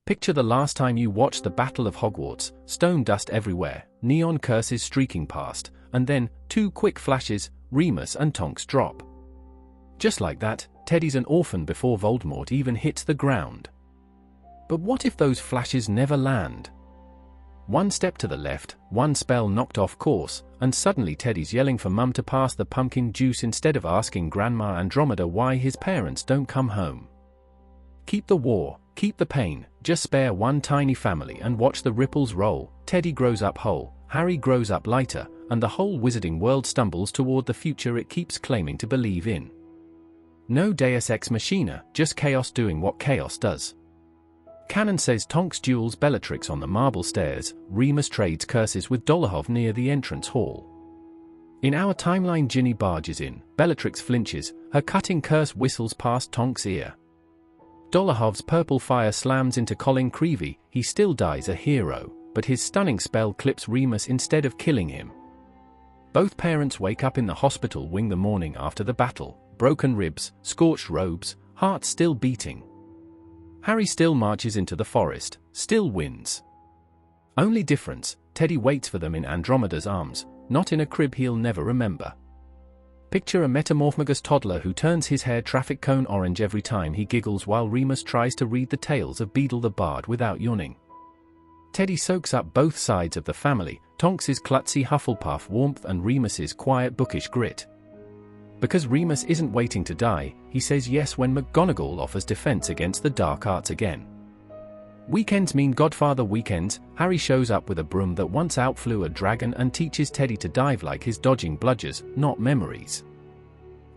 Picture the last time you watched the Battle of Hogwarts, stone dust everywhere, neon curses streaking past, and then, 2 quick flashes, Remus and Tonks drop. Just like that, Teddy's an orphan before Voldemort even hits the ground. But what if those flashes never land? One step to the left, one spell knocked off course, and suddenly Teddy's yelling for Mum to pass the pumpkin juice instead of asking Grandma Andromeda why his parents don't come home. Keep the war, keep the pain, just spare one tiny family and watch the ripples roll. Teddy grows up whole, Harry grows up lighter, and the whole wizarding world stumbles toward the future it keeps claiming to believe in. No Deus Ex Machina, just chaos doing what chaos does. Canon says Tonks duels Bellatrix on the marble stairs, Remus trades curses with Dolohov near the entrance hall. In our timeline, Ginny barges in, Bellatrix flinches, her cutting curse whistles past Tonks' ear. Dolohov's purple fire slams into Colin Creevey, he still dies a hero, but his stunning spell clips Remus instead of killing him. Both parents wake up in the hospital wing the morning after the battle, broken ribs, scorched robes, hearts still beating. Harry still marches into the forest, still wins. Only difference, Teddy waits for them in Andromeda's arms, not in a crib he'll never remember. Picture a metamorphogous toddler who turns his hair traffic cone orange every time he giggles while Remus tries to read the tales of Beedle the Bard without yawning. Teddy soaks up both sides of the family, Tonks' klutzy Hufflepuff warmth and Remus's quiet bookish grit. Because Remus isn't waiting to die, he says yes when McGonagall offers defense against the dark arts again. Weekends mean Godfather weekends. Harry shows up with a broom that once outflew a dragon and teaches Teddy to dive like his dodging bludgers, not memories.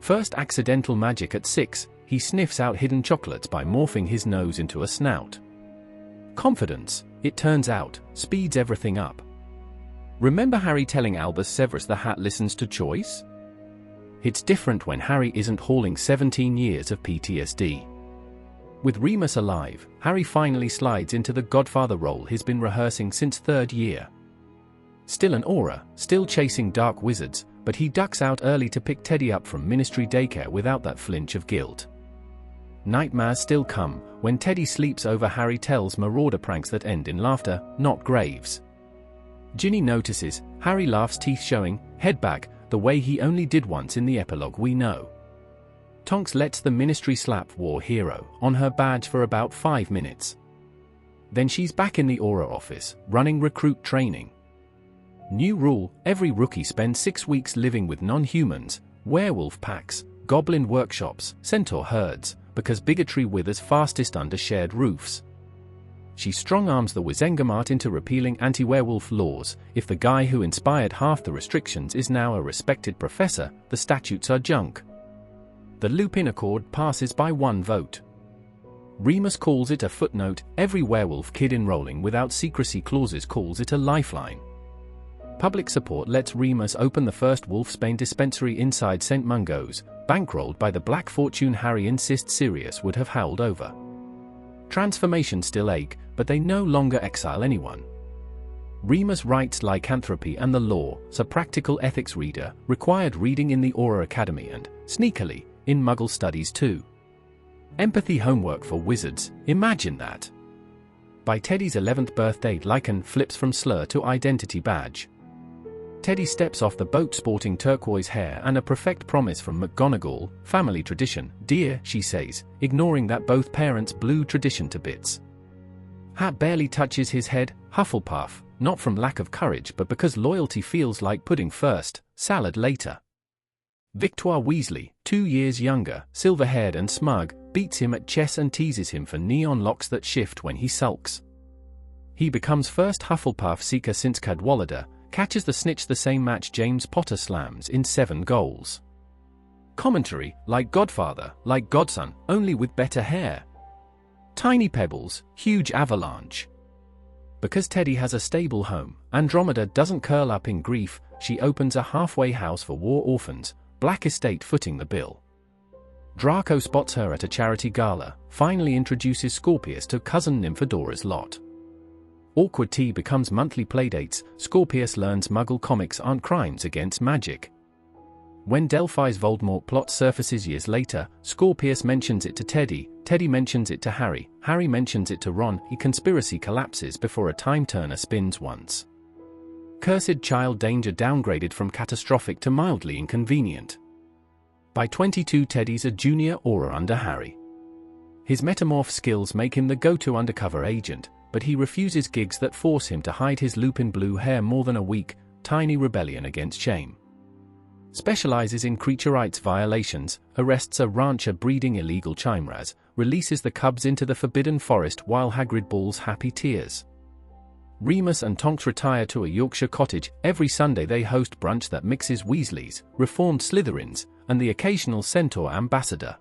First accidental magic at 6, he sniffs out hidden chocolates by morphing his nose into a snout. Confidence, it turns out, speeds everything up. Remember Harry telling Albus Severus the hat listens to choice? It's different when Harry isn't hauling 17 years of PTSD. With Remus alive, Harry finally slides into the Godfather role he's been rehearsing since 3rd year. Still an aura, still chasing dark wizards, but he ducks out early to pick Teddy up from ministry daycare without that flinch of guilt. Nightmares still come, when Teddy sleeps over Harry tells marauder pranks that end in laughter, not graves. Ginny notices, Harry laughs teeth showing, head back, the way he only did once in the epilogue we know. Tonks lets the ministry slap war hero on her badge for about 5 minutes. Then she's back in the Auror Office, running recruit training. New rule, every rookie spends 6 weeks living with non-humans, werewolf packs, goblin workshops, centaur herds, because bigotry withers fastest under shared roofs. She strong-arms the Wizengamot into repealing anti-werewolf laws. If the guy who inspired half the restrictions is now a respected professor, the statutes are junk. The Lupin Accord passes by 1 vote. Remus calls it a footnote, every werewolf kid enrolling without secrecy clauses calls it a lifeline. Public support lets Remus open the first Wolfsbane dispensary inside St. Mungo's, bankrolled by the Black Fortune Harry insists Sirius would have howled over. Transformations still ache, but they no longer exile anyone. Remus writes Lycanthropy and the Law's a practical ethics reader, required reading in the Auror Academy and, sneakily, in Muggle studies too. Empathy homework for wizards, imagine that. By Teddy's 11th birthday, Lycan flips from slur to identity badge. Teddy steps off the boat sporting turquoise hair and a perfect promise from McGonagall, family tradition, dear, she says, ignoring that both parents blew tradition to bits. Hat barely touches his head, Hufflepuff, not from lack of courage but because loyalty feels like pudding first, salad later. Victoire Weasley, 2 years younger, silver-haired and smug, beats him at chess and teases him for neon locks that shift when he sulks. He becomes first Hufflepuff seeker since Cadwallader, catches the snitch the same match James Potter slams in 7 goals. Commentary, like Godfather, like Godson, only with better hair. Tiny pebbles, huge avalanche. Because Teddy has a stable home, Andromeda doesn't curl up in grief, she opens a halfway house for war orphans, Black Estate footing the bill. Draco spots her at a charity gala, finally introduces Scorpius to cousin Nymphadora's lot. Awkward tea becomes monthly playdates, Scorpius learns Muggle comics aren't crimes against magic. When Delphi's Voldemort plot surfaces years later, Scorpius mentions it to Teddy Teddy mentions it to Harry, Harry mentions it to Ron, a conspiracy collapses before a time-turner spins once. Cursed child danger downgraded from catastrophic to mildly inconvenient. By 22 Teddy's a junior Auror under Harry. His metamorph skills make him the go-to undercover agent, but he refuses gigs that force him to hide his Lupin blue hair more than a week, tiny rebellion against shame. Specializes in creature rights violations, arrests a rancher breeding illegal chimeras, releases the cubs into the forbidden forest while Hagrid bawls happy tears. Remus and Tonks retire to a Yorkshire cottage. Every Sunday they host brunch that mixes Weasleys, reformed Slytherins, and the occasional Centaur ambassador.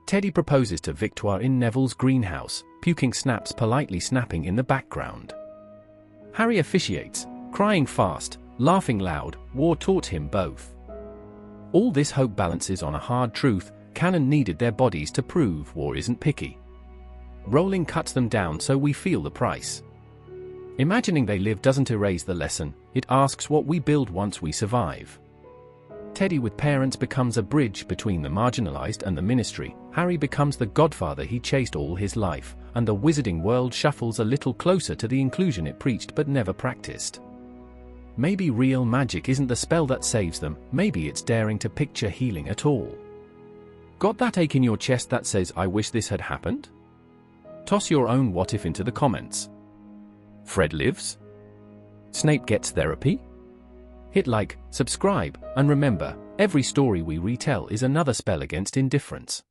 Teddy proposes to Victoire in Neville's greenhouse, puking snaps politely snapping in the background. Harry officiates, crying fast, laughing loud, war taught him both. All this hope balances on a hard truth: canon needed their bodies to prove war isn't picky. Rowling cuts them down so we feel the price. Imagining they live doesn't erase the lesson, it asks what we build once we survive. Teddy with parents becomes a bridge between the marginalized and the ministry, Harry becomes the godfather he chased all his life, and the wizarding world shuffles a little closer to the inclusion it preached but never practiced. Maybe real magic isn't the spell that saves them, maybe it's daring to picture healing at all. Got that ache in your chest that says I wish this had happened? Toss your own what if into the comments. Fred lives? Snape gets therapy? Hit like, subscribe, and remember, every story we retell is another spell against indifference.